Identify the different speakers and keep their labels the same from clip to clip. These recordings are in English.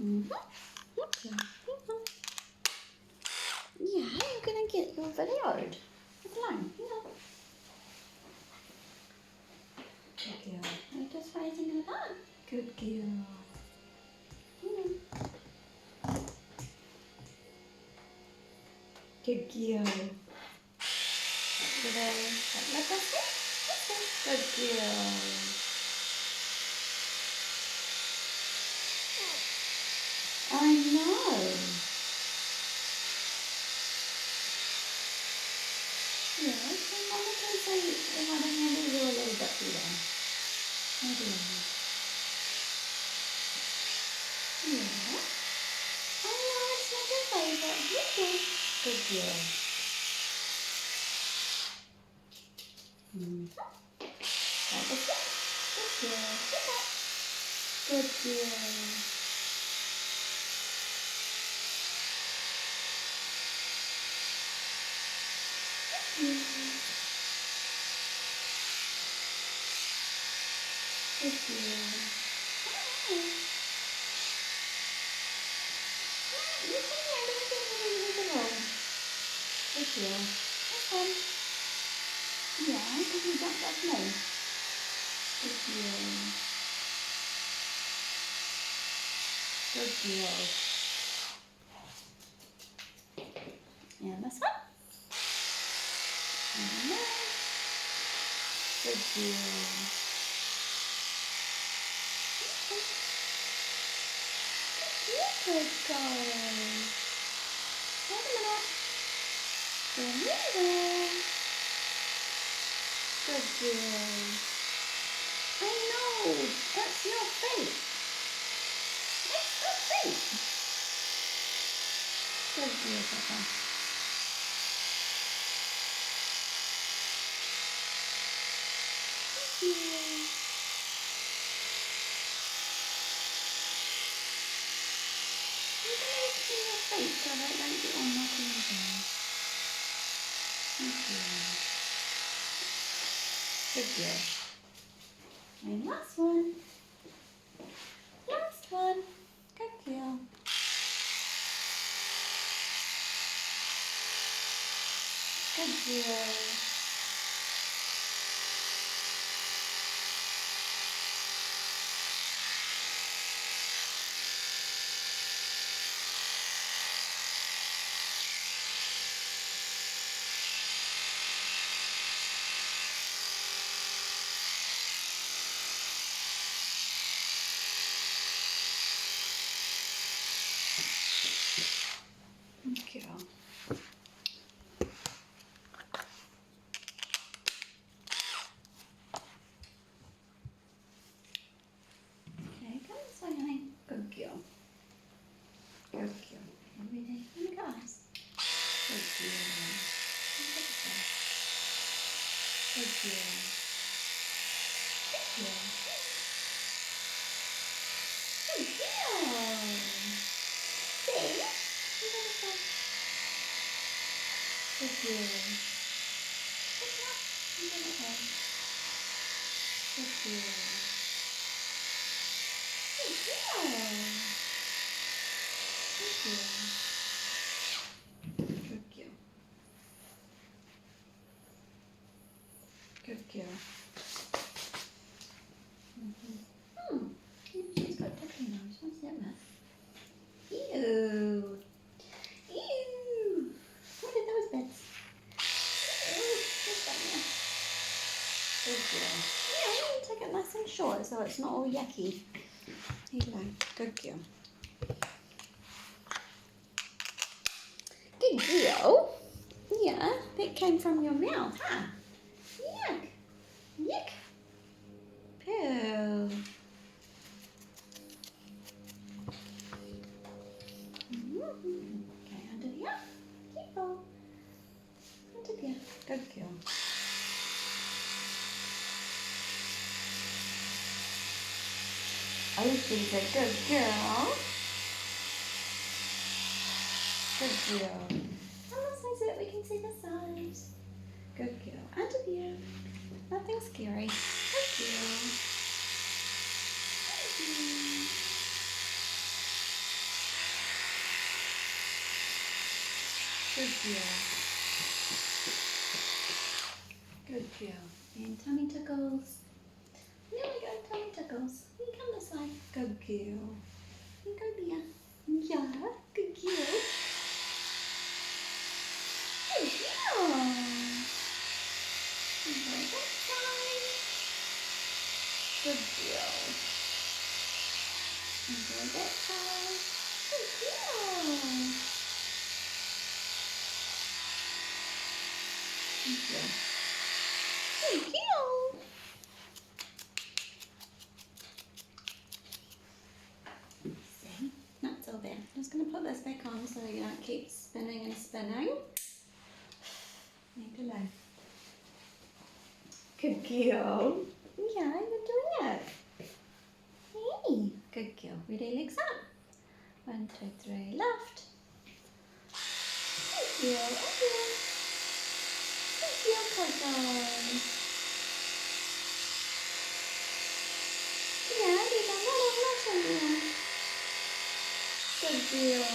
Speaker 1: Mm-hmm. Okay. Yeah, you're going to get your videoed. It's long, yeah. Good girl. You're just raising it up. Good girl. Good girl. Let us see. Good girl. I know. Yeah, so Mama can say if I don't handle you a little bit better. Maybe. Yeah. I know it's not your favourite. Good girl. That was it. Good girl. Good girl. Good girl. You can handle it alone. Good girl. Okay. Yeah, because you jumped off me. Good girl. Good girl. And this one. And this. Good girl. Good girl. Wait a minute. Good girl. I know. That's your feet. That's your feet. Good girl, Papa. Good girl. You can always clean your feet so they don't get all knocking around. Good girl. Good girl. And last one. Last one. Good girl. Good girl. Good girl. Okay, come this way, honey. Good girl. Good girl. Ready? Let me go, eyes. Good girl. Good girl. Good girl. Good girl. See? Good girl. Good girl. Good girl. Good girl. Good girl. Good girl. Good girl. She's got tickly nose. What's that, Matt? Ew. Ew. What are those bits? Ew. What's that now? Good girl. Yeah, I'm going to take it nice and short so it's not all yucky. Here you go. Good girl. Good girl. Yeah, that came from your mouth, huh? Yuck. Yuck. Poo. Okay, under the ear. Careful. Under the ear. Good girl. Oh, she's a good girl. Good girl. Come on, so that we can see the sides. Good girl. Under the ear. Nothing scary. Good girl. Good girl. Good girl. And tummy tickles. There we go, tummy tickles. You come this way. Good girl. You go there. Yeah, good girl. Good girl. You go that side. Good girl. You go that side. Good girl. Good girl. Good girl. See, that's all there. I'm just going to put this back on so you don't keep spinning and spinning. Leave it alone. Good girl. Yeah, you're doing it. Hey, good girl. Ready, legs up. 1, 2, 3, left. Good girl, again. Good girl, Cocos. Yeah, đi làm nó lông lắm sao nè. Good girl.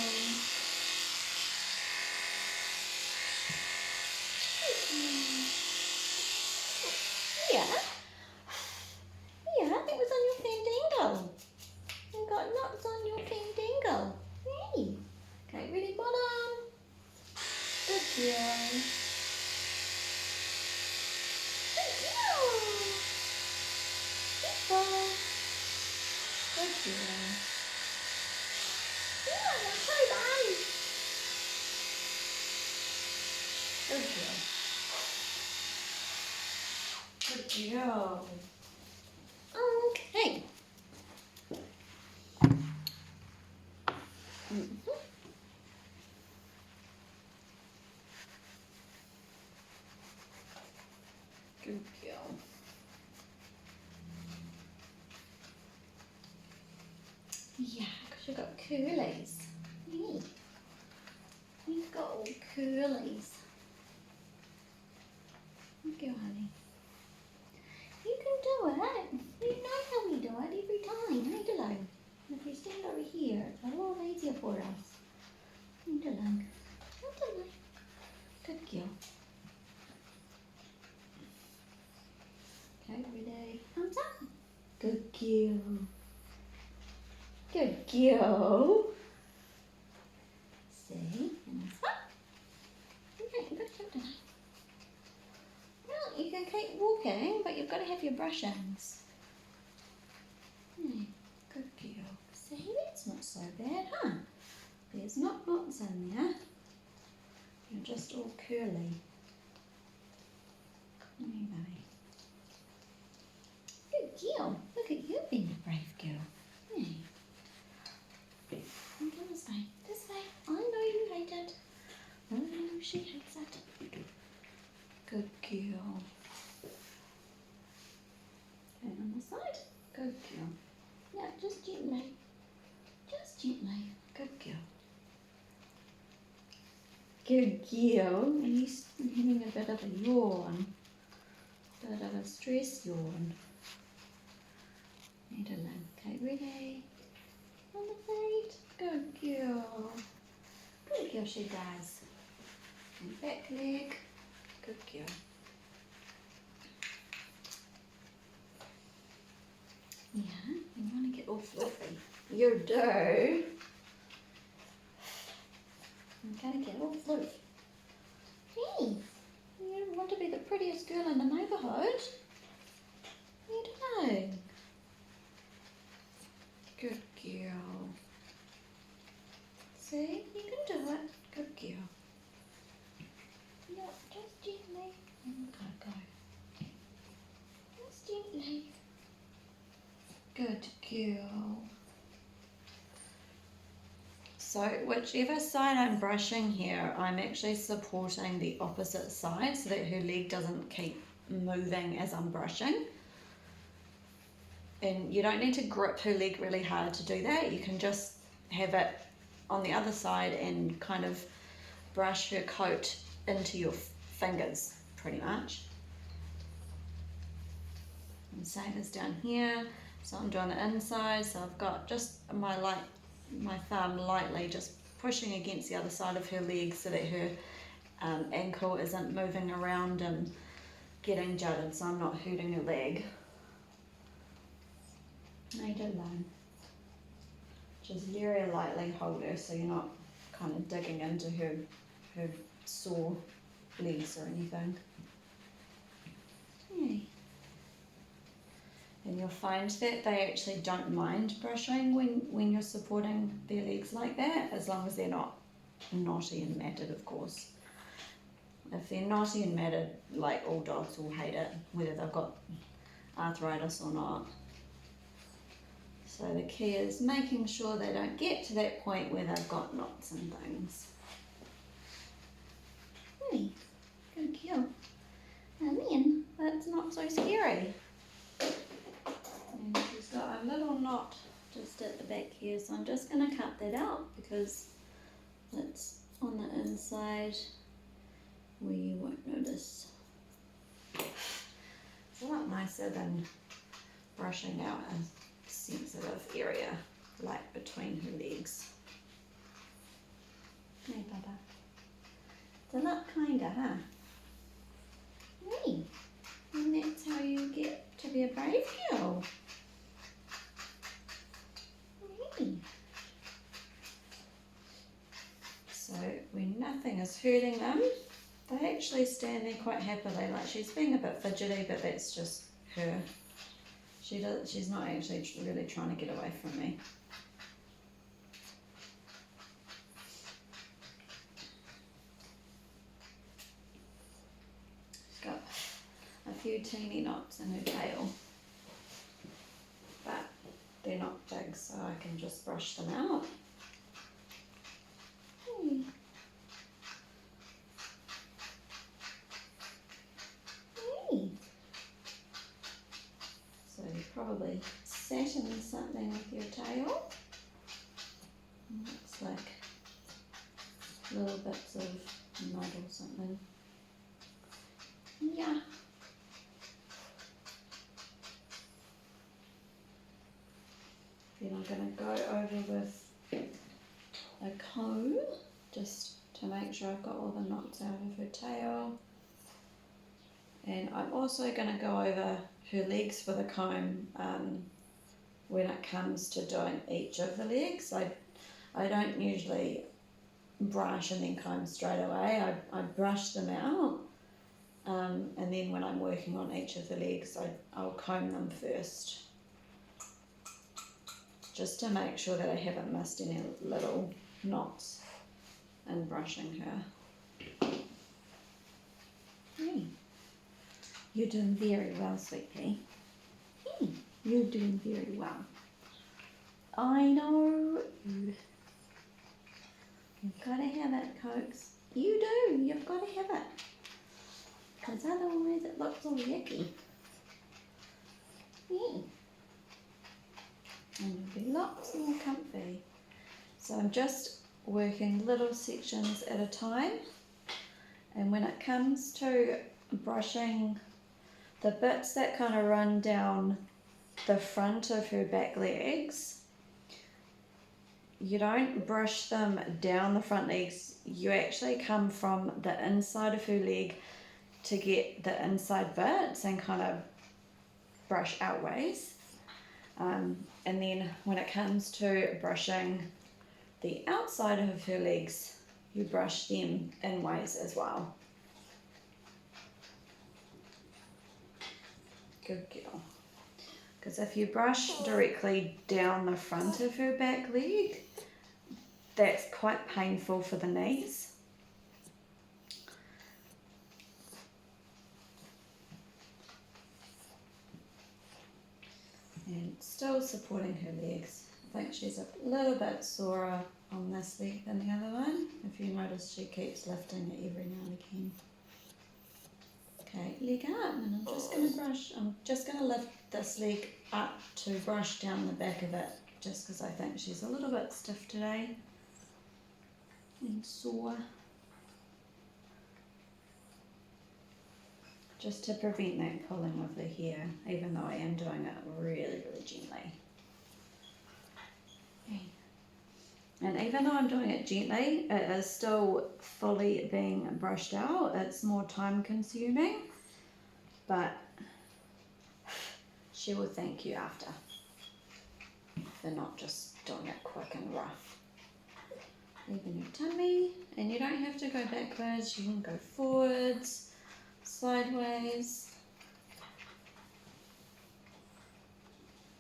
Speaker 1: Yeah. Yeah, it was on your fandango. You got knots on your fandango. Hey. Okay, ready, bottom. Good girl. Good girl. Good boy. Good girl. Yeah, that's so bad. Good girl. Good girl. Okay. Good girl. Yeah, because you've got curlies. Yeah. You've got all curlies. Good girl, honey. You can do it. You know how we do it every time. Leave it alone. If you stand over here, it's a lot easier for us. Leave it alone. Leave it alone. Good girl. Okay, ready? Thumbs up. Good girl. Good girl. See? And that's up. Okay, you've got to jump tonight. Well, you can keep walking, but you've got to have your brushings. Good girl. See, that's not so bad, huh? There's not knots in there. You're just all curly. Anyway. Good girl. Look at you being a brave girl. Hey. Come this way. This way. I know you hate it. I know she hates it. Good girl. Okay, on the side. Good girl. Yeah, just gently. Just gently. Good girl. Good girl. And you're having a bit of a yawn. Bit of a stress yawn. Need a limb. Okay, ready? On the feet. Good girl. Good girl, she does. And back leg. Good girl. Yeah, you want to get all fluffy. You do. I'm going to get all fluffy. Hey, you want to be the prettiest girl in the neighbourhood? You do. Good girl. See, you can do it. Good girl. Yeah, just gently. Go. Just gently. Good girl. So whichever side I'm brushing here, I'm actually supporting the opposite side so that her leg doesn't keep moving as I'm brushing. And you don't need to grip her leg really hard to do that. You can just have it on the other side and kind of brush her coat into your fingers, pretty much. And same as down here. So I'm doing the inside, so I've got just my thumb lightly just pushing against the other side of her leg so that her ankle isn't moving around and getting jutted, so I'm not hurting her leg. Leave her alone. Just very lightly hold her so you're not kind of digging into her sore legs or anything. Okay. And you'll find that they actually don't mind brushing when you're supporting their legs like that, as long as they're not knotty and matted, of course. If they're knotty and matted, like all dogs will hate it, whether they've got arthritis or not. So the key is making sure they don't get to that point where they've got knots and things. Hey, good kill. And then, that's not so scary. And she's got a little knot just at the back here, so I'm just going to cut that out because it's on the inside where you won't notice. It's a lot nicer than brushing out a sensitive area like between her legs. Hey, Baba. It's a lot kinder, huh? Hey, and that's how you get to be a brave girl. Hey. So when nothing is hurting them, they actually stand there quite happily. Like, she's being a bit fidgety, but that's just her. She's not actually really trying to get away from me. She's got a few teeny knots in her tail, but they're not big, so I can just brush them out. Hey. Hey. So you probably sat in something with your tail. Looks like little bits of mud or something. Yeah. Then I'm going to go over with a comb just to make sure I've got all the knots out of her tail. And I'm also going to go over her legs with a comb when it comes to doing each of the legs. I don't usually brush and then comb straight away. I brush them out, and then when I'm working on each of the legs, I'll comb them first, just to make sure that I haven't missed any little knots in brushing her. Hey, you're doing very well, sweet pea. Hey, you're doing very well. I know. You've got to have it, Cokes. You do. You've got to have it. Because otherwise it looks all yucky. Yeah. And you'll be lots more comfy. So I'm just working little sections at a time. And when it comes to brushing the bits that kind of run down the front of her back legs, you don't brush them down the front legs. You actually come from the inside of her leg to get the inside bits and kind of brush outways. And then when it comes to brushing the outside of her legs, you brush them inways as well. Good girl. Because if you brush directly down the front of her back leg, that's quite painful for the knees. And still supporting her legs. I think she's a little bit sorer on this leg than the other one. If you notice, she keeps lifting it every now and again. Okay, leg up, and I'm just going to lift this leg up to brush down the back of it, just because I think she's a little bit stiff today and sore. Just to prevent that pulling of the hair, even though I am doing it really, really gently. Okay. And even though I'm doing it gently, it is still fully being brushed out. It's more time consuming, but she will thank you after for not just doing it quick and rough. Even your tummy, and you don't have to go backwards, you can go forwards, sideways.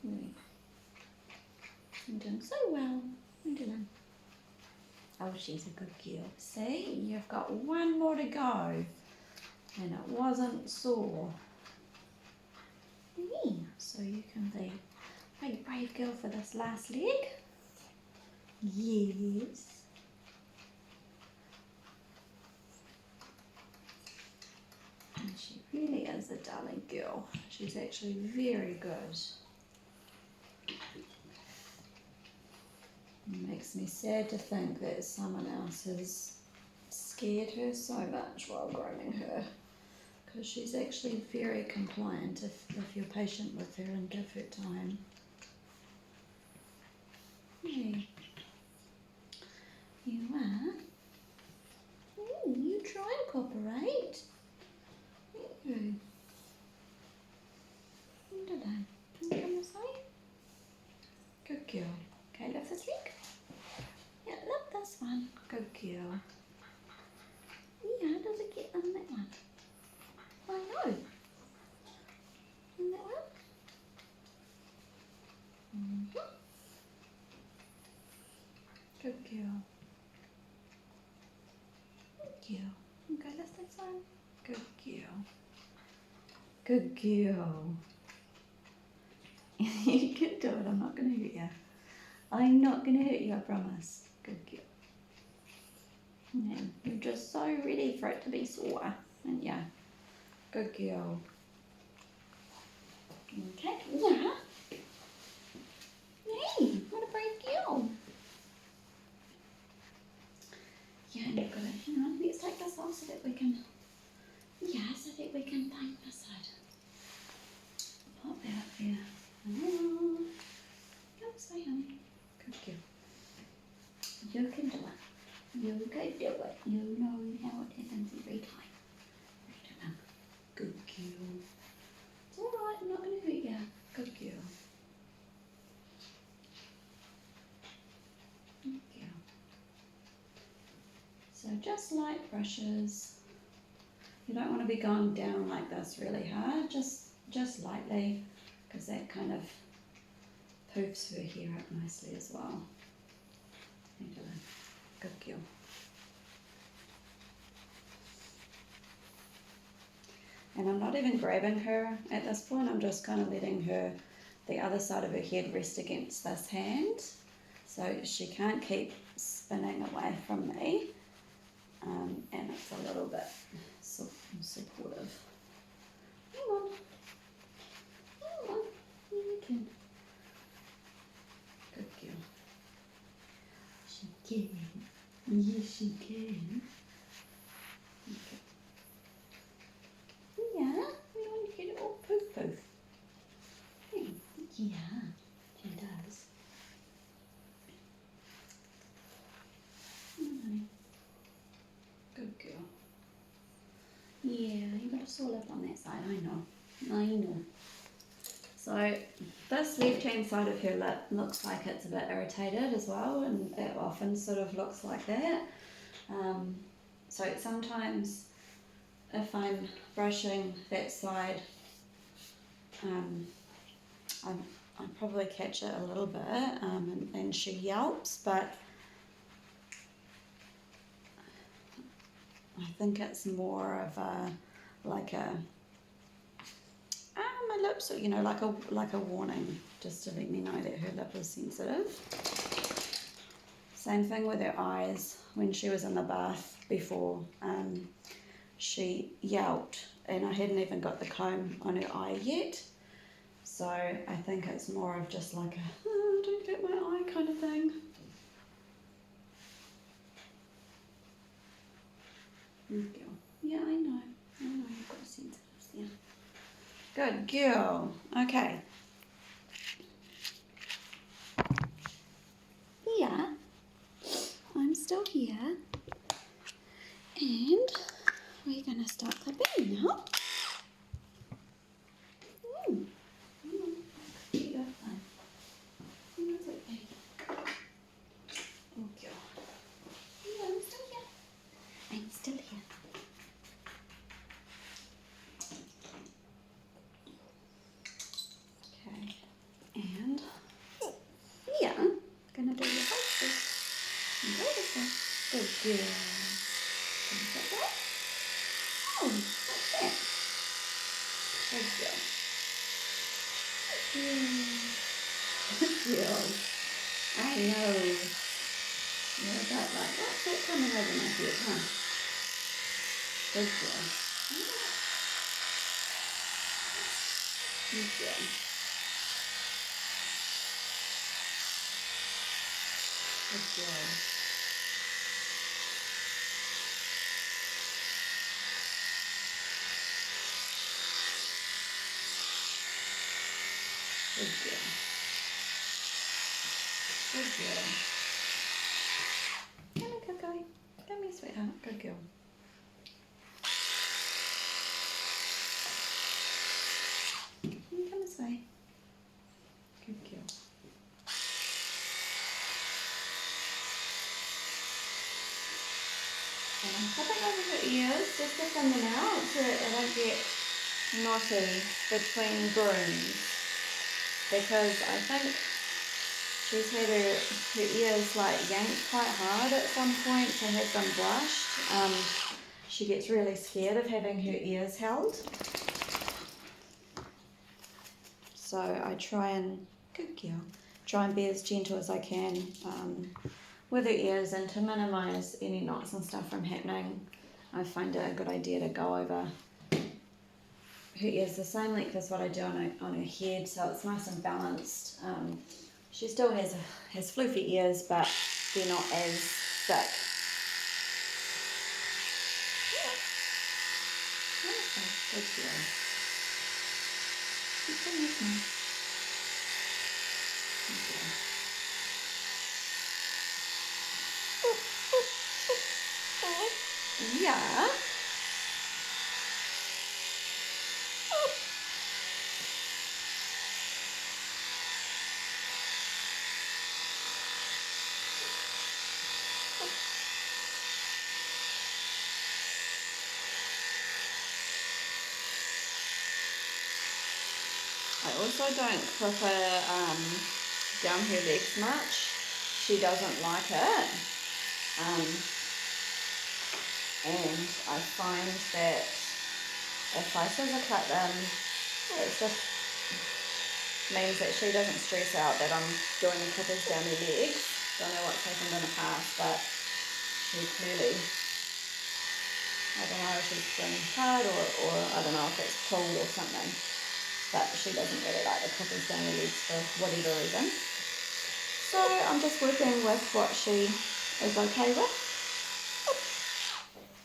Speaker 1: I'm doing so well. I'm doing. Oh, she's a good girl. See, you've got one more to go, and it wasn't sore. Yeah, so you can be a very brave girl for this last leg. Yes. And she really is a darling girl. She's actually very good. It makes me sad to think that someone else has scared her so much while grooming her, because she's actually very compliant if you're patient with her and give her time. Hey, you are? Ooh, you try to cooperate. You. Come this way. Good girl. Okay, lift this leg. Yeah, lift this one. Good girl. Yeah, does it get on that one? I know. On that one? Mm-hmm. Good girl. Good girl. Okay, lift this one. Good girl. Good girl. You can do it. I'm not going to hurt you. I'm not going to hurt you, I promise. Good girl. Yeah, you're just so ready for it to be sore, aren't you? Good girl. Okay, yeah. Hey, what a brave girl. Yeah, and you've got to, hang on, let's take this off so that we can, so that we can paint this side. Pop that up there. Come say honey. Good girl. You can do it. You can do it. You know how it happens every time. Good girl. It's alright, I'm not going to hurt you. Good girl. Good girl. So just light brushes. You don't want to be going down like this really hard, just lightly, because that kind of poofs her hair up nicely as well. Good girl. And I'm not even grabbing her at this point, I'm just kind of letting her, the other side of her head rest against this hand, so she can't keep spinning away from me, and it's a little bit supportive. Come on. Come on. You can. Good girl. She can. Yes, she can. Okay. Yeah, we want to get it all poof poof. Yeah, she does. Good girl. Yeah, you got a sore lip on that side, I know. So this left-hand side of her lip looks like it's a bit irritated as well, and it often sort of looks like that. So sometimes if I'm brushing that side, I probably catch it a little bit, and she yelps, but I think it's more of a, like a, my lips, like a warning, just to let me know that her lip is sensitive. Same thing with her eyes. When she was in the bath before, she yelped, and I hadn't even got the comb on her eye yet. So I think it's more of just like a, oh, don't hurt my eye kind of thing. Good girl. Yeah, I know you've got sensitives there. Good girl. Okay. Yeah. Good girl. Can you get that? Oh, what's that? Good girl. Good girl. I know. You're about like, what's that coming over my head, huh? Good girl. Good girl. Good girl. Good girl. Good girl. Come here, Coco. Come here, sweetheart. Good girl. Come this way. Good girl. And I'm tapping over her ears just to thin them out so that they don't get knotty between grooms. Because I think she's had her ears like yanked quite hard at some point to have them brushed. She gets really scared of having her ears held. So I try and, good girl, try and be as gentle as I can with her ears, and to minimise any knots and stuff from happening, I find it a good idea to go over her ears the same length as what I do on her head, so it's nice and balanced. She still has floofy ears, but they're not as thick. Good girl. Keep doing this now. Good girl. Yeah. I also don't clip her down her legs much. She doesn't like it. And I find that if I scissor cut them, it just means that she doesn't stress out that I'm doing the clippers down her legs. Don't know what's happened in the past, but she clearly, I don't know if she's been hard or I don't know if it's pulled or something. But she doesn't really like the clippers down her legs for whatever reason. So I'm just working with what she is okay with.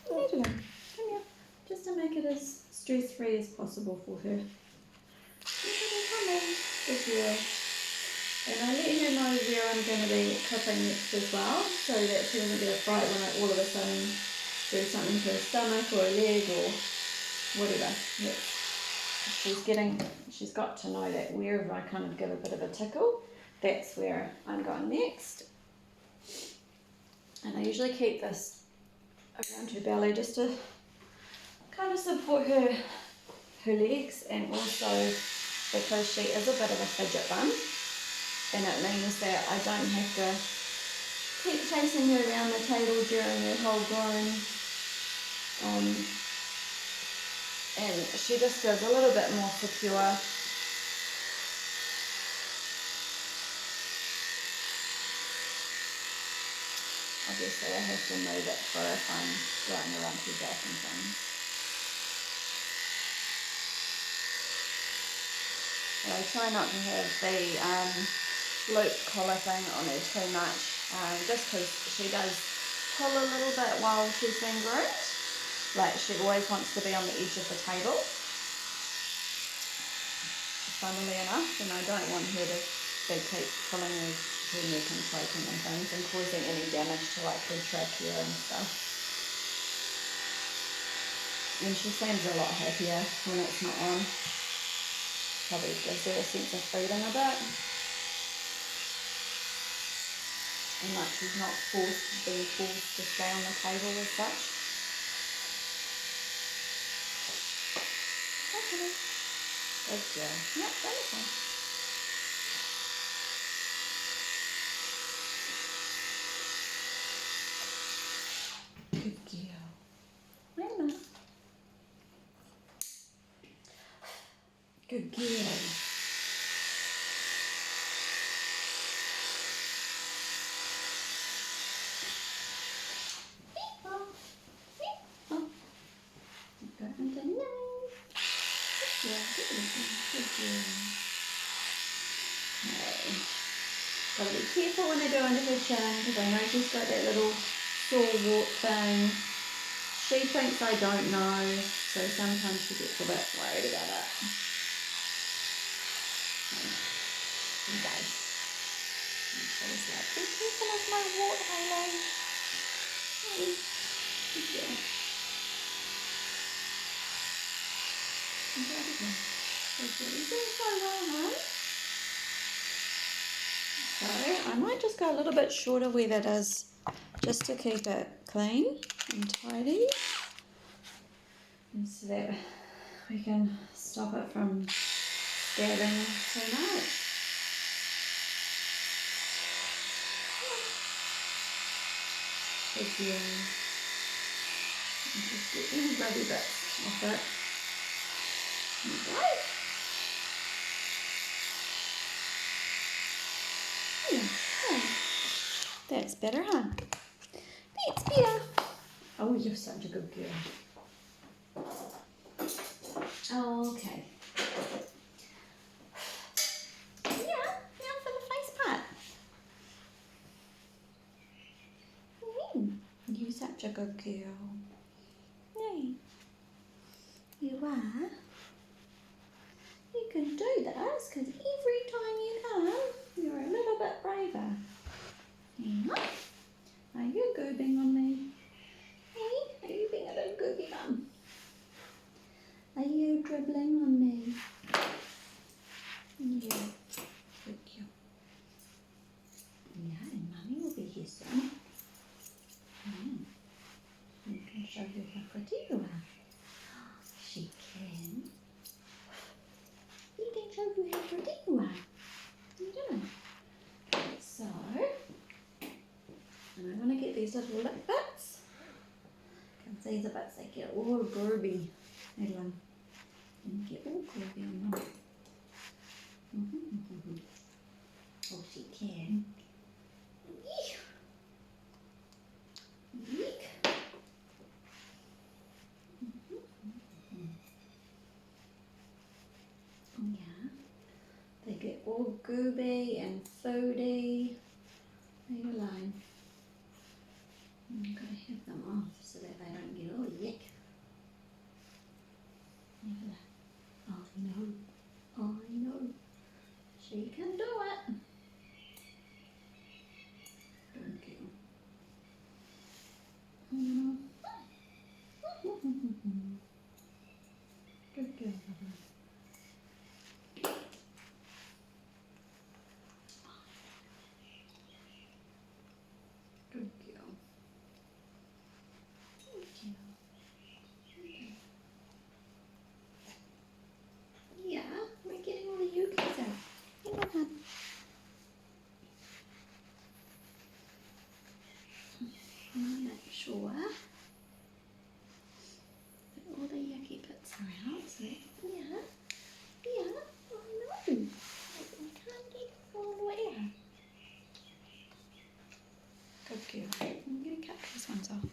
Speaker 1: Come here. Come here. Just to make it as stress-free as possible for her. Come on. Good girl. And I let her know where I'm going to be clipping next as well, so that she doesn't get a fright when I all of a sudden do something to her stomach or a leg or whatever. Yep. She's got to know that wherever I kind of give a bit of a tickle, that's where I'm going next. And I usually keep this around her belly just to kind of support her legs, and also because she is a bit of a fidget bum, and it means that I don't have to keep chasing her around the table during her whole groom. And she just feels a little bit more secure. Obviously I have to move it for if I'm going around her back and things. But I try not to have the loop collar thing on her too much, just because she does pull a little bit while she's being groomed. Like, she always wants to be on the edge of the table, funnily enough, and I don't want her to keep pulling her neck and choking and things and causing any damage to like her trachea and stuff. And she seems a lot happier when it's not on. Probably gives her a sense of freedom a bit. And like she's not being forced to stay on the table as such. Okay. Good girl. Yep, wonderful. careful when they go under her chin because I know she's got that little sore wart thing. She thinks I don't know, so sometimes she gets a bit worried about it. Okay. And she's like, be careful of my wart, Halo. Hey. Good girl. Good girl. Good girl. You're doing so well, hon. So I might just go a little bit shorter where that is, just to keep it clean and tidy, and so that we can stop it from scabbing too much. Good girl. And just get any grubby bits off it. Okay. That's better, huh? That's better. Oh, you're such a good girl. Okay. Yeah, now for the face part. You're such a good girl. Hey. You are. You can do this because every time you come, you're a little bit braver. Yeah. Are you goobing on me? Hey, are you being a little gooby mum? Are you dribbling on me? Yeah. Good girl. Yeah, and Mummy will be here soon. You can show you how pretty you are. She can. You can show you how pretty you are. You do. So, and I want to get these little lip bits. Because these are bits that get all grooby. And get all grooby on them. Oh, she can. Eek. Eek. Yeah. They get all gooby and foody. Leave alone. I've got to have them off so that they don't get all yuck. Oh no. Oh no. She can do it. Good girl. Good girl. Good girl. Good girl. Yeah, we're getting all the yukis out. Hang on, hon. Make sure that all the yucky bits are out. So, yeah. Oh no. I can't get all the way out. Good girl. I'm going to cut these ones off.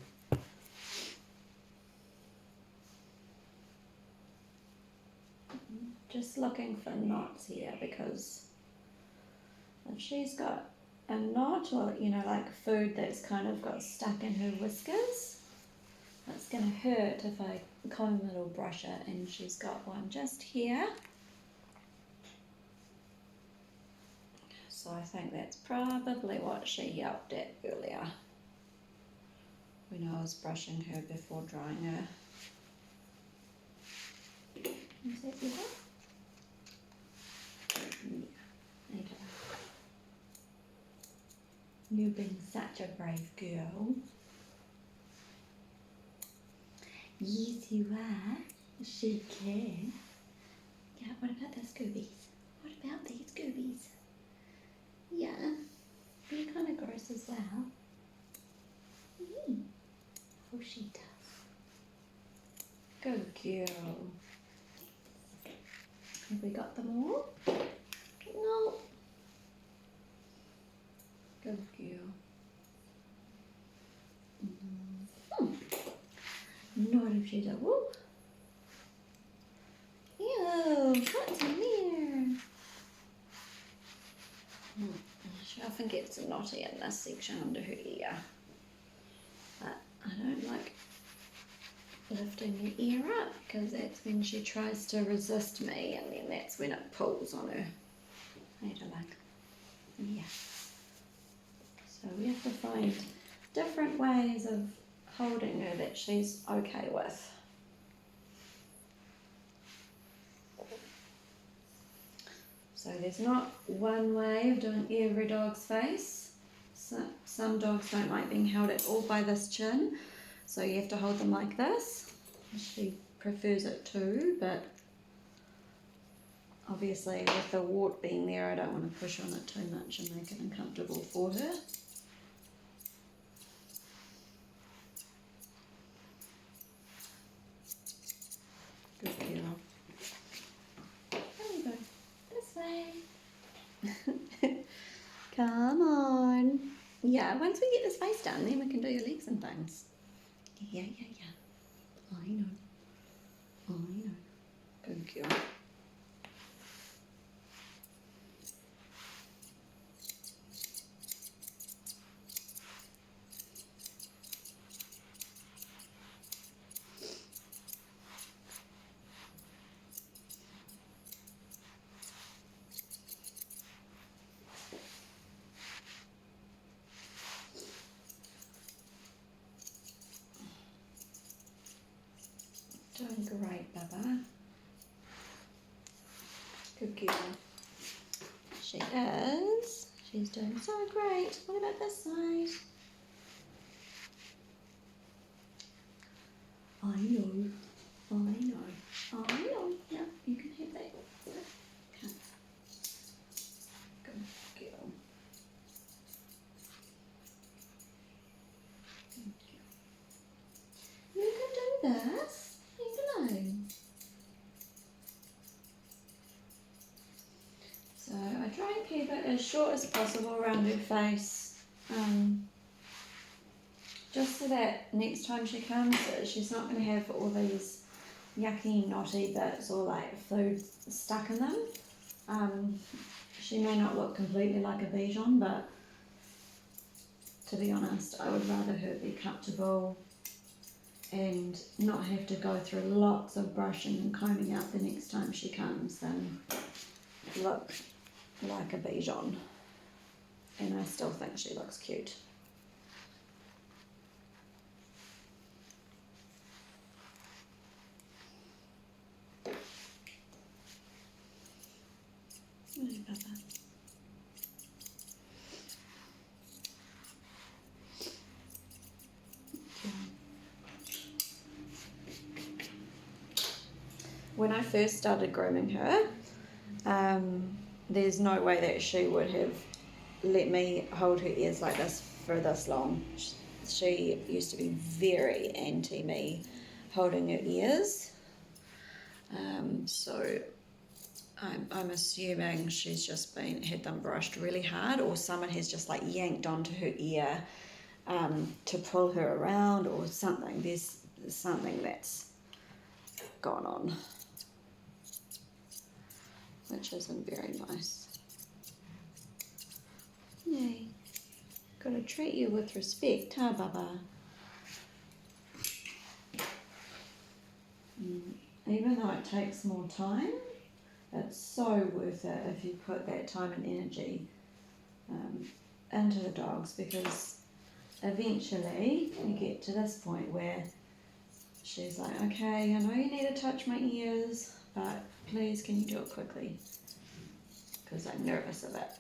Speaker 1: Just looking for knots here because if she's got a knot or, you know, like food that's kind of got stuck in her whiskers, it's going to hurt if I comb it or brush it, and she's got one just here. So I think that's probably what she yelped at earlier when I was brushing her before drying her. Is that better? Yeah, later. You've been such a brave girl. Yes, you are. She can. Yeah, what about those goobies? What about these goobies? Yeah, they're kind of gross as well. Oh, she does. Good girl. Have we got them all? No. Good girl. Not if she's a whoop. Ew, what's in there? I'll often gets knotty in this section under her ear. But I don't like lifting her ear up because that's when she tries to resist me, and then that's when it pulls on her. I don't like. Yeah. So we have to find different ways of holding her that she's okay with. So there's not one way of doing every dog's face. So, some dogs don't like being held at all by this chin, so you have to hold them like this. She prefers it too, but obviously with the wart being there, I don't want to push on it too much and make it uncomfortable for her. Good girl. There we go. This way. Come on. Yeah, once we get this face done, then we can do your legs and things. Yeah. I know. Good girl. Doing great, Bubba. Good girl. She is. She's doing so great. What about this side? I know. Yeah, you can have that. Okay. Good girl. You can do this. Leave alone. So I try and keep it as short as possible around her face, just so that next time she comes, she's not going to have all these yucky, knotty bits or like food stuck in them. She may not look completely like a Bichon, but to be honest, I would rather her be comfortable and not have to go through lots of brushing and combing out the next time she comes than look like a Bichon. And I still think she looks cute. When I first started grooming her, there's no way that she would have let me hold her ears like this for this long. She used to be very anti me holding her ears. So I'm assuming she's just had them brushed really hard, or someone has just like yanked onto her ear to pull her around or something. There's something that's gone on, which isn't very nice. Yay. Gotta treat you with respect, huh, Bubba? Even though it takes more time, it's so worth it if you put that time and energy into the dogs, because eventually you get to this point where she's like, okay, I know you need to touch my ears, but please can you do it quickly? Because I'm nervous of it.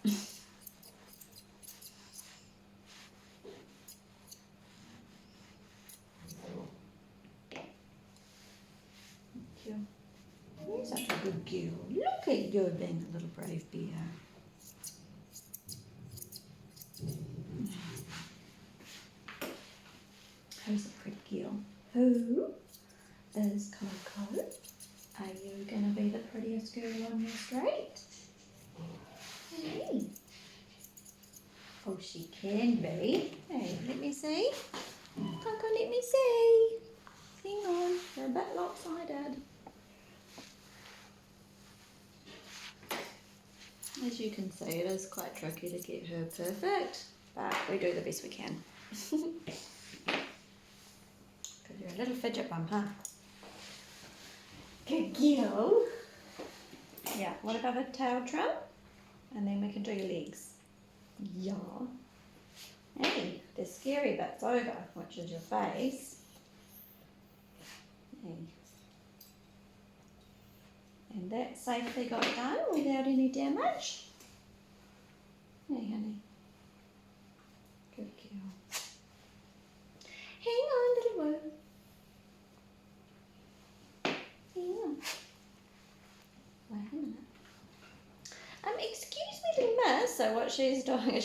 Speaker 1: You're such a good girl. Look at you being a little brave bear. Who's a pretty girl? Who is Coco? Are you going to be the prettiest girl on your street? Hey. Oh, she can be. Hey, let me see. Coco, let me see. Hang on, you're a bit lopsided. As you can see, it is quite tricky to get her perfect, but we do the best we can. Because you're a little fidget bum, huh? Good girl. Yeah, what about the tail trim? And then we can do your legs. Yeah. Hey, the scary bit's over, which is your face. Hey. And that safely got done without any damage. Hey, honey. Good girl. Hang on, little one. Hang on. Wait a minute. Excuse me, little miss. So what she's doing is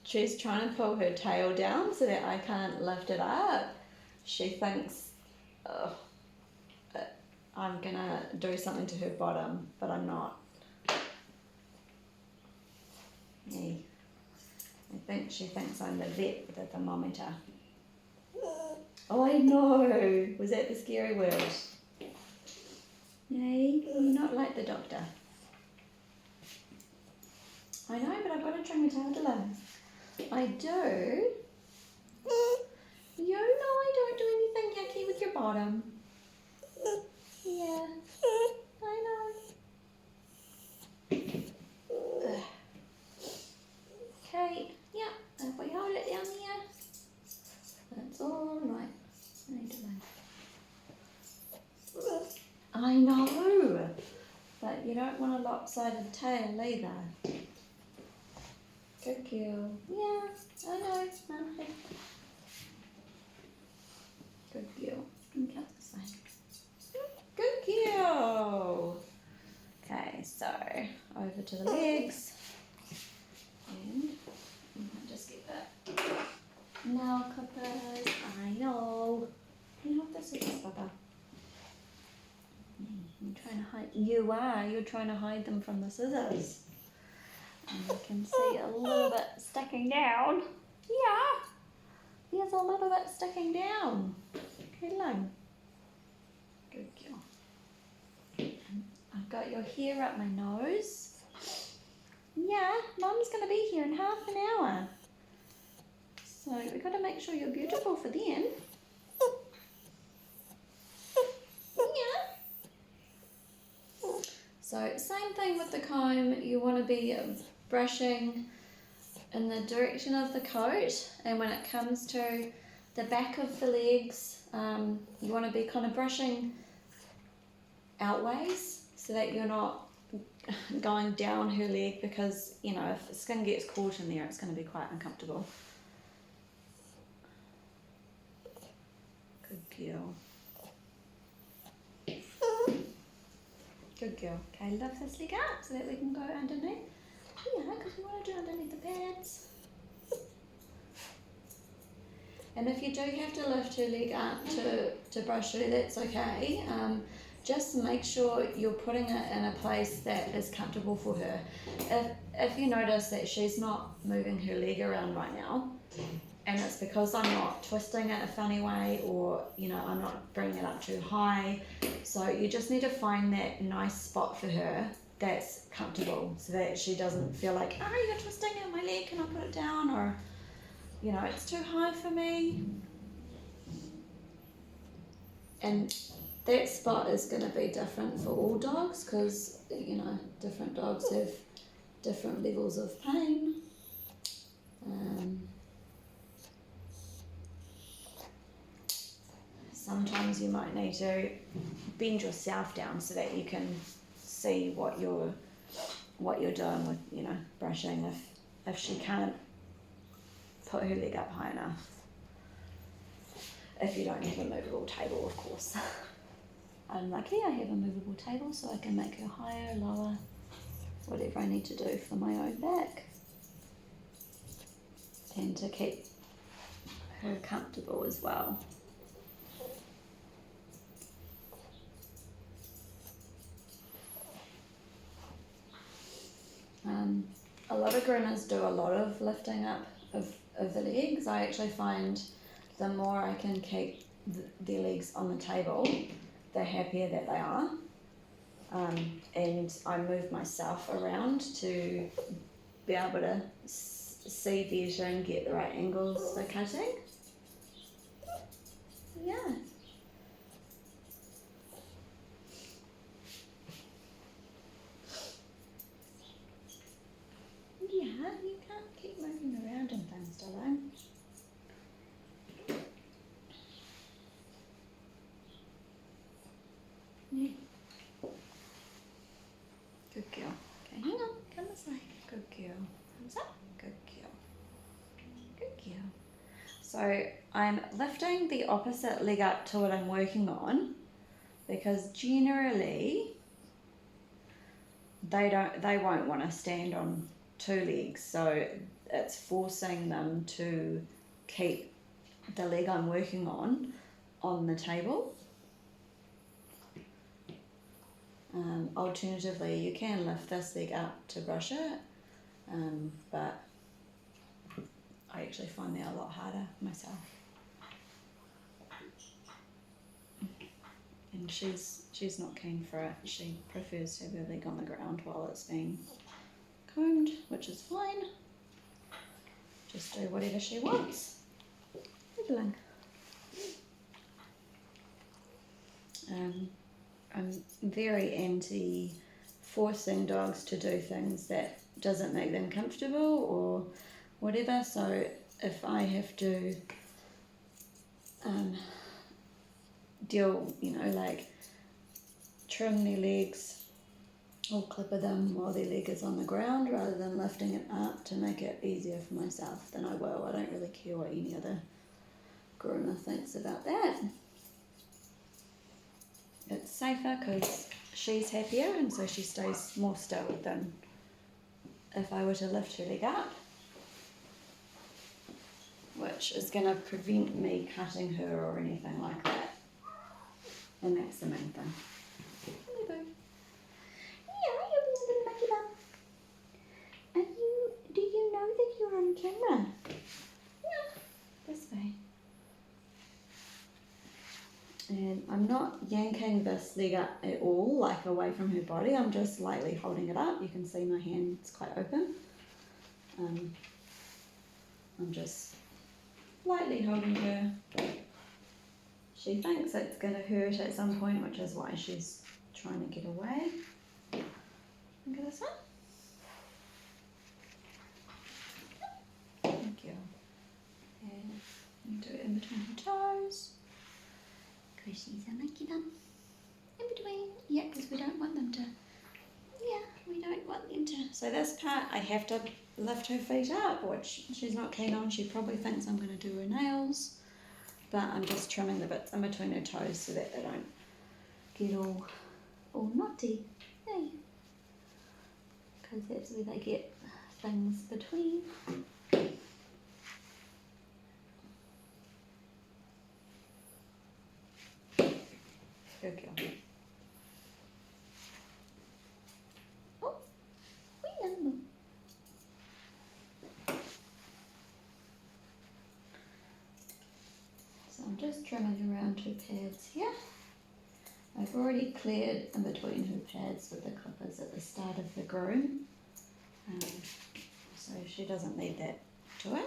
Speaker 1: she's trying to pull her tail down so that I can't lift it up. She thinks, oh, I'm gonna do something to her bottom, but I'm not. Yeah. I think she thinks I'm the vet with the thermometer. Oh, I know. Was that the scary word? Yay, you're not like the doctor. I know, but I've got to trim my tail to live. I do. You know I don't do anything yucky with your bottom. Yeah, I know. Okay, yeah, if we hold it down here, that's all right. I know, but you don't want a lopsided tail either. Good girl. Yeah, I know. Okay. Good girl. And cut this way. Good girl. Okay, so over to the legs. And I might just get that. Now, Cocos. I know. You know this is Papa. You're trying to hide. You are. You're trying to hide them from the scissors. And you can see a little bit sticking down. Yeah. There's a little bit sticking down. Hello. Good girl. I've got your hair up my nose. Yeah, Mum's going to be here in half an hour. So we've got to make sure you're beautiful for then. Yeah. So same thing with the comb. You want to be brushing in the direction of the coat, and when it comes to the back of the legs, you want to be kind of brushing outways so that you're not going down her leg, because you know if the skin gets caught in there it's going to be quite uncomfortable. Good girl. Good girl. Okay, lift this leg up so that we can go underneath. Yeah, because we want to do underneath the pads. And if you do have to lift her leg up to brush her, that's okay. Just make sure you're putting it in a place that is comfortable for her. If you notice that she's not moving her leg around right now, and it's because I'm not twisting it a funny way, or you know I'm not bringing it up too high, so you just need to find that nice spot for her that's comfortable, so that she doesn't feel like, oh, you're twisting at my leg, can I put it down, or you know, it's too high for me. And that spot is going to be different for all dogs, because you know different dogs have different levels of pain. Sometimes you might need to bend yourself down so that you can see what you're doing with, you know, brushing, if she can't put her leg up high enough. If you don't have a movable table, of course. I'm lucky I have a movable table, so I can make her higher, lower, whatever I need to do for my own back, and to keep her comfortable as well. A lot of groomers do a lot of lifting up of the legs. I actually find the more I can keep their legs on the table, the happier that they are. and I move myself around to be able to see better and get the right angles for cutting. Yeah. Yeah, you can't keep moving around and things, darling. Yeah. Good girl. Okay, hang on. Come this way. Good girl. Thumbs up. Good girl. Good girl. So I'm lifting the opposite leg up to what I'm working on, because generally they won't want to stand on two legs, so it's forcing them to keep the leg I'm working on the table. Alternatively, you can lift this leg up to brush it, but I actually find that a lot harder myself. And she's not keen for it. She prefers to have her leg on the ground while it's being combed, which is fine. Just do whatever she wants. Fiddling. I'm very anti forcing dogs to do things that doesn't make them comfortable or whatever. So if I have to deal, like trim their legs or clipper them while their leg is on the ground rather than lifting it up to make it easier for myself, then I will. I don't really care what any other groomer thinks about that. It's safer because she's happier and so she stays more still than if I were to lift her leg up, which is going to prevent me cutting her or anything like that. And that's the main thing. Do you know that you're on camera? Yeah, this way. And I'm not yanking this leg up at all, like away from her body. I'm just lightly holding it up. You can see my hand's quite open. I'm just lightly holding her. She thinks it's going to hurt at some point, which is why she's trying to get away. Look at this one. Thank you. And you do it in between her toes. Because she's a lucky one. In between. Yeah, because we don't want them to. Yeah, we don't want them to. So this part, I have to lift her feet up, which she's not keen on. She probably thinks I'm going to do her nails. But I'm just trimming the bits in between her toes so that they don't get all knotty. Hey. Because that's where they get things between. Good girl. Oh, wee number. So I'm just trimming around her pads here. I've already cleared in between her pads with the clippers at the start of the groom. So she doesn't need that doing.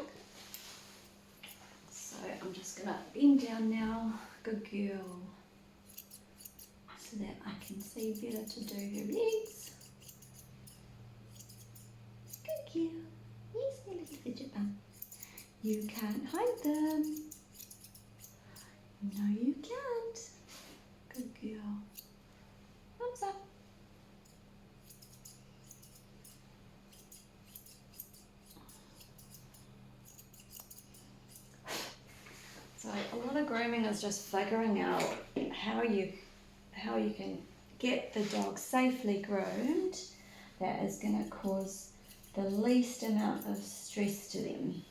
Speaker 1: So I'm just going to bend down now. Good girl. So that I can see better to do her legs. Good girl. Yes, my little fidget bum. You can't hide them. No, you can't. Good girl. Thumbs up. So a lot of grooming is just figuring out how you can get the dog safely groomed that is going to cause the least amount of stress to them.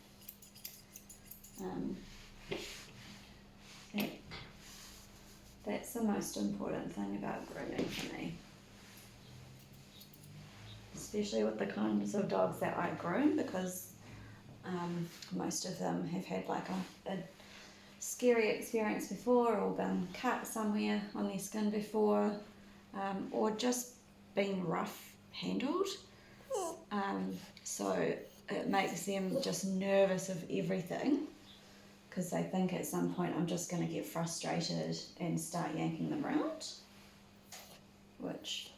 Speaker 1: That's the most important thing about grooming for me. Especially with the kinds of dogs that I groom, because most of them have had like a scary experience before or been cut somewhere on their skin before. or just been rough handled. So it makes them just nervous of everything because they think at some point I'm just going to get frustrated and start yanking them around, which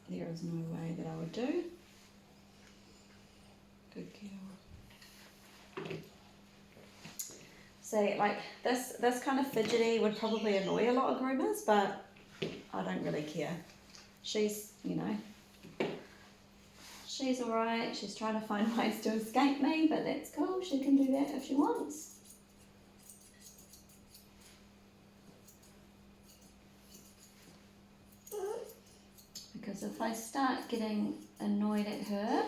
Speaker 1: there is no way that I would do. Good girl. See, like this kind of fidgety would probably annoy a lot of groomers, but I don't really care. She's, you know, she's alright. She's trying to find ways to escape me, but that's cool. She can do that if she wants. Because if I start getting annoyed at her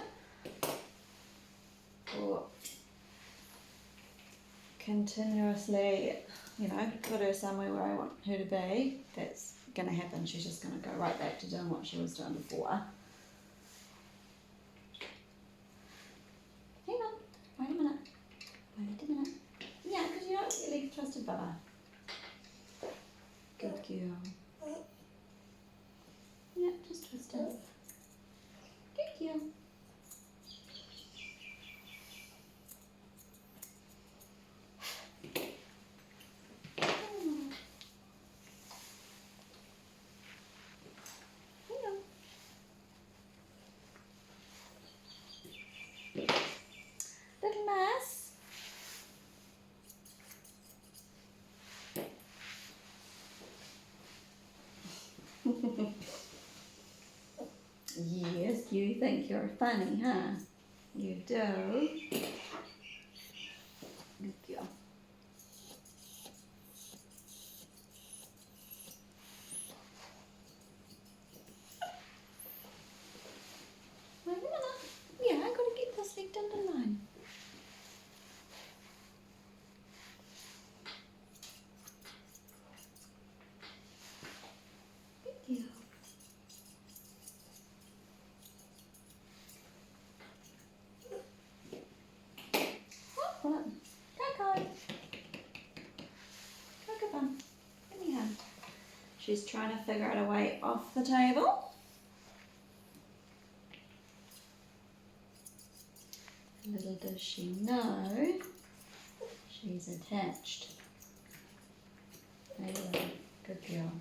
Speaker 1: or continuously, you know, put her somewhere where I want her to be, that's going to happen. She's just going to go right back to doing what she was doing before. Hang on, wait a minute. Wait a minute. Yeah, because you don't really trusted Baba. Good girl. Yeah, just twist it. Good girl. Little mess. Yes, you think you're funny, huh? You do. Good girl. Wait a minute. Yeah, I gotta get this leg done in line. Good girl. What? Coco. Coco bun. Give me a hand. She's trying to figure out a way off the table. Little does she know, she's attached. Anyway, good girl.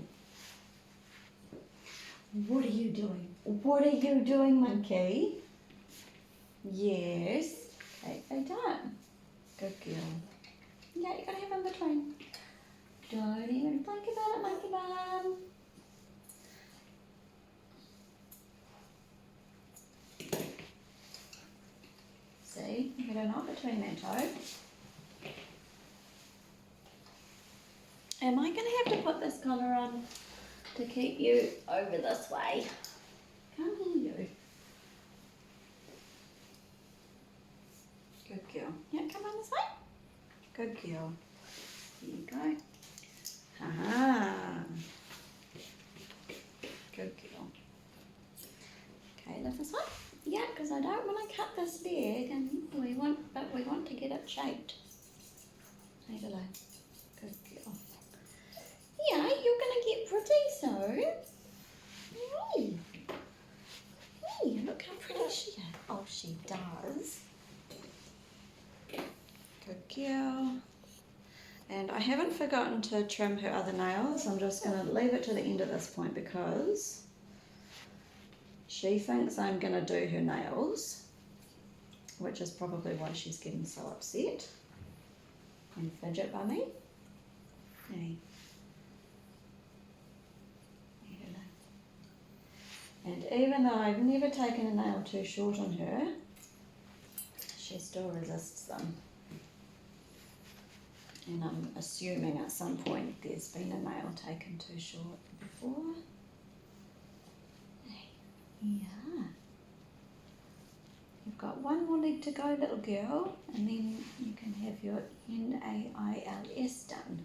Speaker 1: What are you doing? What are you doing, monkey? Yes. They don't. Good girl. Yeah, you're gonna have in between. Don't even think about it, monkey bun. See, you got a knot between that toe. Am I gonna have to put this collar on to keep you over this way? Come here, you. Good girl. Yeah, come on this way. Good girl. Here you go. Ha-ha. Good girl. Okay, lift this one. Yeah, because I don't want to cut this leg, and we want to get it shaped. Hey, below. Good girl. Yeah, you're gonna get pretty soon. Hey. Hey, look how pretty she is. Oh, she does. Good girl. And I haven't forgotten to trim her other nails. I'm just going to leave it to the end at this point because she thinks I'm going to do her nails, which is probably why she's getting so upset and fidget by me. Hey. And even though I've never taken a nail too short on her, she still resists them. And I'm assuming at some point there's been a nail taken too short before. Yeah. You've got one more leg to go, little girl, and then you can have your nails done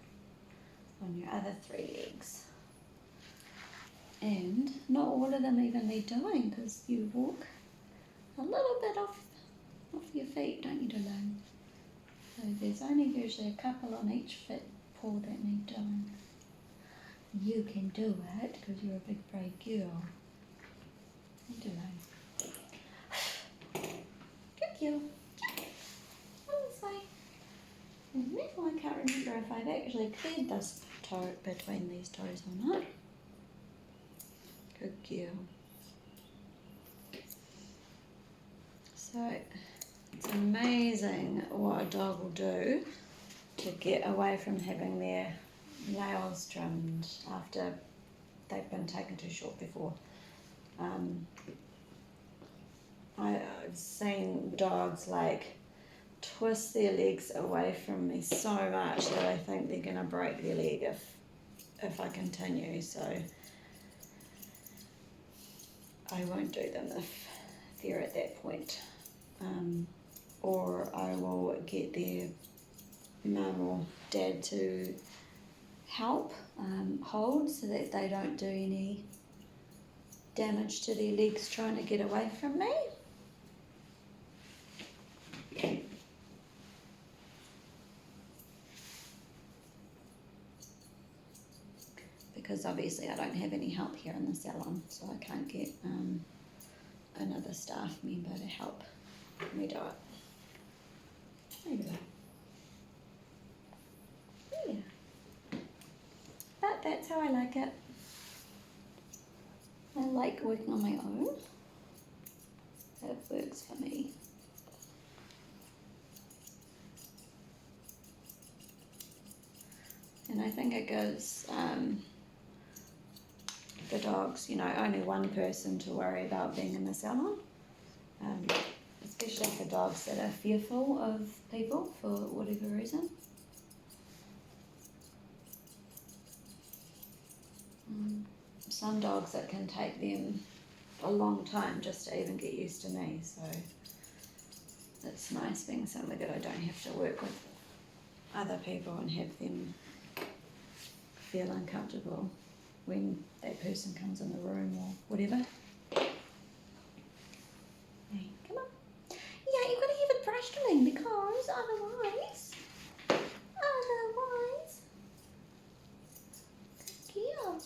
Speaker 1: on your other 3 legs. And not all of them even need doing because you walk a little bit off your feet, don't you, darling? So there's only usually a couple on each foot paw that need doing. you can do it because you're a big brave girl. I don't know. Good girl. On this way. I can't remember if I've actually cleared this toe between these toes or not. Good girl. So it's amazing what a dog will do to get away from having their nails trimmed after they've been taken too short before. I've seen dogs like twist their legs away from me so much that I think they're going to break their leg if I continue, so I won't do them if they're at that point. Or I will get their mum or dad to help hold so that they don't do any damage to their legs trying to get away from me. Because obviously I don't have any help here in the salon, so I can't get another staff member to help me do it. Maybe that. Yeah. But that's how I like it. I like working on my own. That works for me. And I think it gives the dogs, only one person to worry about being in the salon. Especially for dogs that are fearful of people for whatever reason. Some dogs, it can take them a long time just to even get used to me, so it's nice being somewhere that I don't have to work with other people and have them feel uncomfortable when that person comes in the room or whatever. Hey, come on. Yeah, you've got to have it brushed, darling, because otherwise, yeah.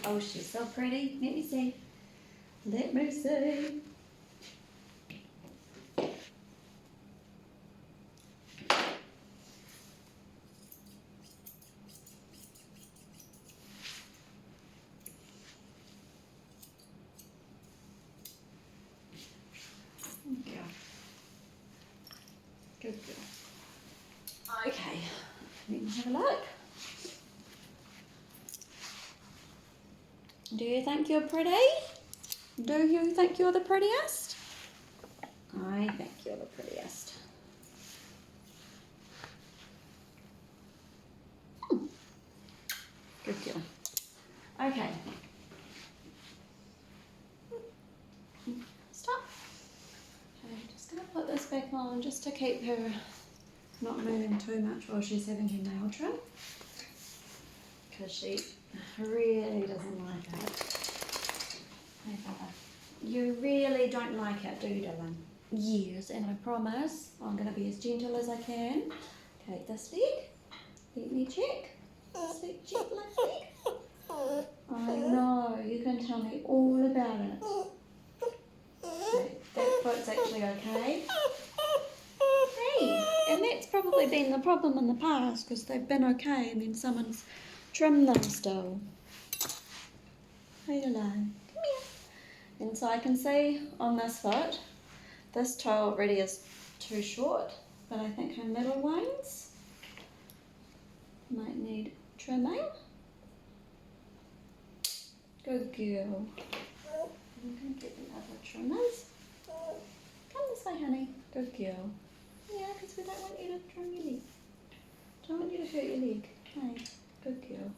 Speaker 1: Oh, she's so pretty. Let me see. Let me see. Good girl. Okay, let me have a look. Do you think you're pretty? Do you think you're the prettiest? I think you're the prettiest. Good girl. Okay. Stop. Okay, just going to put this back on just to keep her not moving too much while she's having her nail trim. Because she really doesn't like it. Hey, Papa. You really don't like it, do you, darling? Yes, and I promise I'm going to be as gentle as I can. Okay, this leg. Let me check. Check left leg. I know, you can tell me all about it. Okay, that foot's actually okay. Hey, and that's probably been the problem in the past because they've been okay and then someone's trimmed them still. Hey, hello. Come here. And so I can see on this foot, this toe already is too short, but I think her middle ones might need trimming. Good girl. I'm going to get the other trimmers. Come this way, honey. Good girl. Yeah, because we don't want you to trim your leg. Don't want you to hurt your leg. Okay, good girl.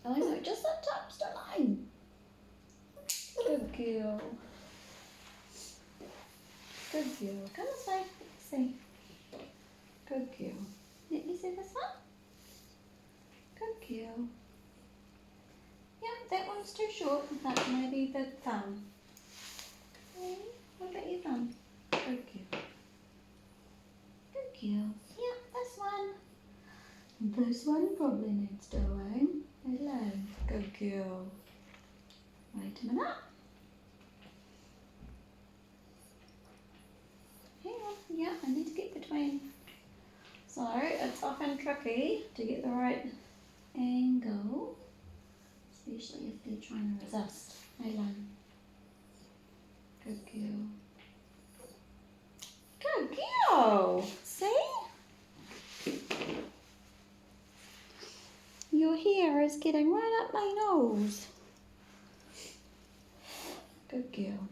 Speaker 1: Oh no, just that top, start line. Good girl. Good girl. Come this way. Let's see. Good girl. Let me see this one. Good girl. Yeah, that one's too short, but maybe the thumb. on. Good girl. Good girl. Yeah, this one. This one probably needs doing. Hello. Good girl. Wait a minute. Hang on. Yeah, I need to get between. So it's often tricky to get the right angle, especially if they're trying to resist. Hello. Good girl. Good girl. See? Your hair is getting right up my nose. Good girl.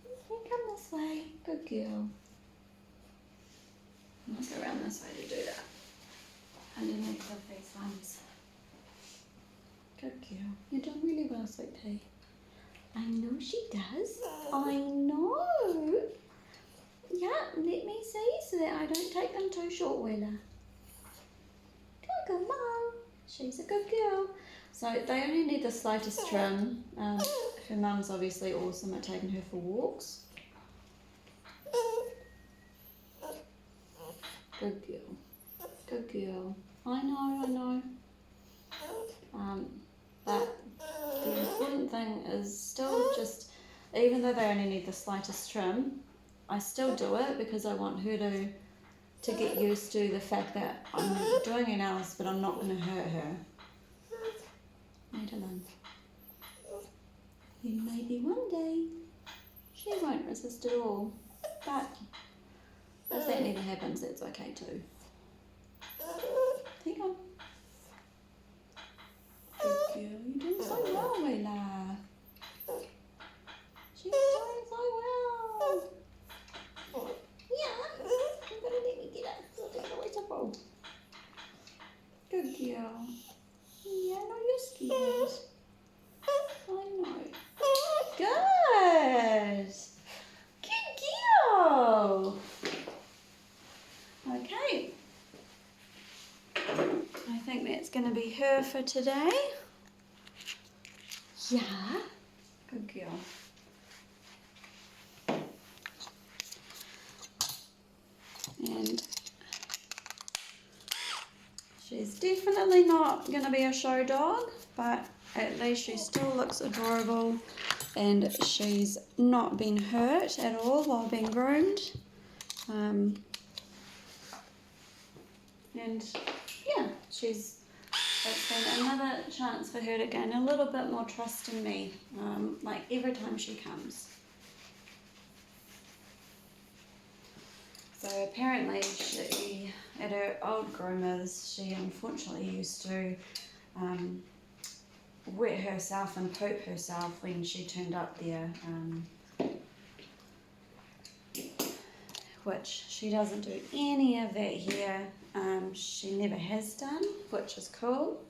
Speaker 1: You come this way. Good girl. Let's go around this way to do that. Underneath of these ones. Good girl. You're doing really well, sweet pea. I know she does. I know. Yeah, let me see so that I don't take them too short, Willa. Good mum. She's a good girl. So they only need the slightest trim. Her mum's obviously awesome at taking her for walks. Good girl. Good girl. I know. But the important thing is still just, even though they only need the slightest trim, I still do it because I want her to get used to the fact that I'm doing her nails, but I'm not going to hurt her. Madeline. You maybe one day she won't resist at all, but if that never happens, that's okay too. Take on. Good girl, you're doing so well, Willa. She's doing so well. Yeah, you've got to let me get it. I'll take it away to bowl. Good girl. Yeah, no, you're scared. I know. Good. Good girl. Okay. I think that's going to be her for today. Yeah. Good girl. And she's definitely not going to be a show dog, but at least she still looks adorable and she's not been hurt at all while being groomed. And yeah, it's been another chance for her to gain a little bit more trust in me, like every time she comes. So apparently she, at her old groomers, she unfortunately used to wet herself and poop herself when she turned up there, which she doesn't do any of that here. She never has done, which is cool.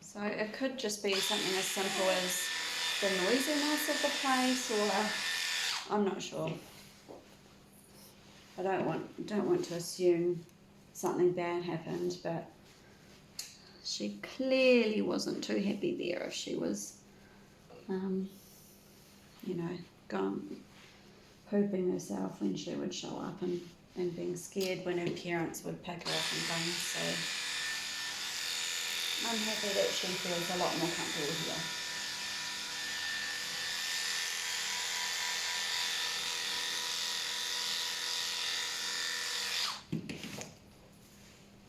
Speaker 1: So it could just be something as simple as the noisiness of the place, or I'm not sure. I don't want to assume something bad happened, but she clearly wasn't too happy there if she was, gone pooping herself when she would show up and being scared when her parents would pick her up and things. So I'm happy that she feels a lot more comfortable here.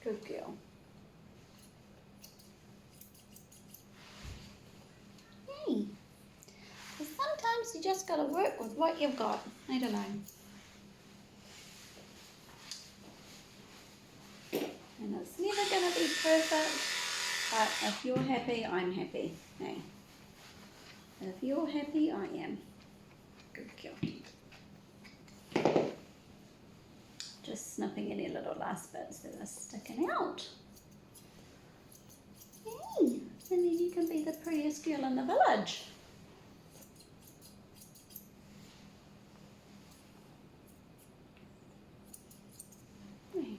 Speaker 1: Good girl. Hey, so sometimes you just got to work with what you've got. I don't know. And it's never going to be perfect, but if you're happy, I'm happy. Hey, if you're happy, I am. Good girl. Just snipping any little last bits that are sticking out. Hey, and then you can be the prettiest girl in the village. Hey,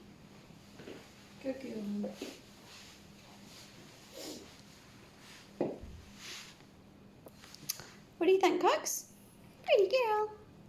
Speaker 1: good girl. What do you think, Cocos? Pretty girl.